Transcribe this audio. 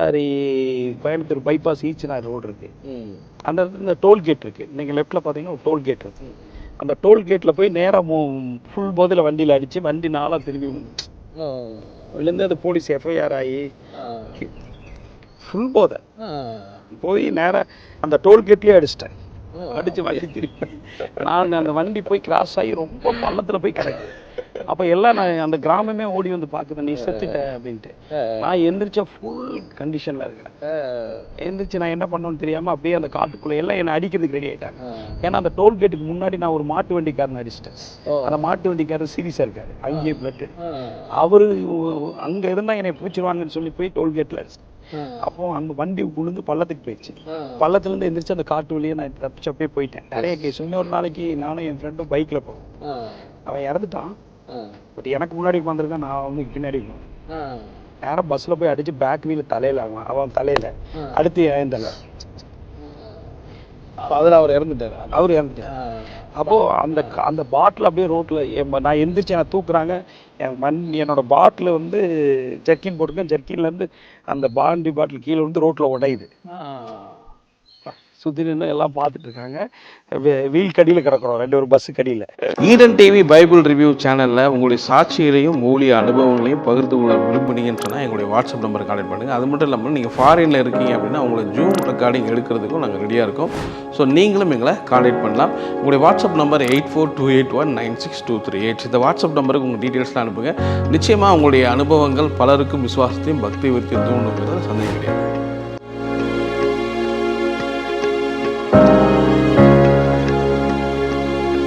சரி, Coimbatore bypass ஈச்சனார் road இருக்கு. அந்த இந்த டோல்கேட் இருக்கு. நீங்க லெஃப்ட்ல பாத்தீங்கன்னா ஒரு டோல்கேட் இருக்கு. அந்த டோல்கேட்ல போய் நேரா ஃபுல் போதையில வண்டியில அடிச்சு வண்டி நாளா திரும்பி விழுந்து அது போலீஸ் எஃப்ஐஆர் ஆகி ஃபுல் போதை போய் நேரா அந்த டோல்கேட்லயே அடிச்சிட்டேன். அடிச்சு வண்டி திருப்பி நான் அந்த வண்டி போய் கிராஸ் ஆகி ரொம்ப பள்ளத்துல போய் கிடக்கு. அப்போ எல்லாம் நான் அந்த கிராமமே ஓடி வந்து பார்க்குது, நீ செத்துட்ட அப்படின்ட்டு. நான் எந்திரிச்ச ஃபுல் கண்டிஷனில் இருக்கேன். எந்திரிச்சு நான் என்ன பண்ணணும்னு தெரியாமல் அப்படியே அந்த காட்டுக்குள்ளே எல்லாம் என்னை அடிக்கிறதுக்கு ரெடி ஆகிட்டாங்க. ஏன்னா அந்த டோல்கேட்டுக்கு முன்னாடி நான் ஒரு மாட்டு வண்டிக்காரன் அடிச்சிட்டேன். அந்த மாட்டு வண்டிக்காரர் சீரியஸாக இருக்காரு, அங்கேயே பிளட்டு. அவரு அங்கே இருந்தால் என்னை பிடிச்சிருவாங்கன்னு சொல்லி போய் டோல்கேட்டில் அடிச்சிட்டேன். அப்போ அங்கே வண்டி விழுந்து பள்ளத்துக்கு போயிடுச்சு. பள்ளத்துலேருந்து எந்திரிச்சு அந்த காட்டு வழியே நான் தப்பிச்சு அப்படியே போயிட்டேன். நிறைய கேஸ். இன்னொரு நாளைக்கு நானும் என் ஃப்ரெண்டும் பைக்கில் போவோம். அவன் இறந்துட்டான். பட் எனக்கு முன்னாடி உட்காந்துருக்கான், நான் வந்து பின்னாடி நேரம் பஸ்ஸில் போய் அடிச்சு பேக் வீல் தலையில் அவன் தலையில் அடுத்து என் தலை. அதில் அவர் இறந்துட்டார். அவர் இறந்துட்டார். அப்போது அந்த அந்த பாட்டில் அப்படியே ரோட்டில் நான் எந்திரிச்சு என்னை தூக்குறாங்க. என்னோட பாட்டில் வந்து ஜெர்கின் போட்டுருக்கேன். ஜெர்கின்லேருந்து அந்த பாண்டி பாட்டில் கீழே வந்து ரோட்டில் உடையுது. சுற்றி நின்று எல்லாம் பார்த்துட்டு இருக்காங்க. வீல் கடியில் கிடக்கிறோம், ரெண்டு ஒரு பஸ்ஸு கடியில். ஈடன் டிவி பைபிள் ரிவ்யூ சேனலில் உங்களுடைய சாட்சிகளையும் ஊழிய அனுபவங்களையும் பகிர்ந்து கொள்ள விரும்புனீங்கன்னு சொன்னால் எங்களுடைய வாட்ஸ்அப் நம்பருக்கு கான்டெக்ட் பண்ணுங்கள். அது மட்டும் இல்லாமல் நீங்கள் ஃபாரினில் இருக்கீங்க அப்படின்னா உங்களை ஜூம் ரெக்கார்டிங் எடுக்கிறதுக்கும் நாங்கள் ரெடியாக இருக்கோம். ஸோ நீங்களும் எங்களை கான்டெக்ட் பண்ணலாம். உங்களுடைய வாட்ஸ்அப் நம்பர் 8428196238. இந்த வாட்ஸ்அப் நம்பருக்கு உங்கள் டீட்டெயில்ஸ்லாம் அனுப்புங்க. நிச்சயமாக உங்களுடைய அனுபவங்கள் பலருக்கும் விசுவாசத்தையும் பக்தி விருத்தியும் தூண்டுங்கிறது சந்தேகம் கிடையாது.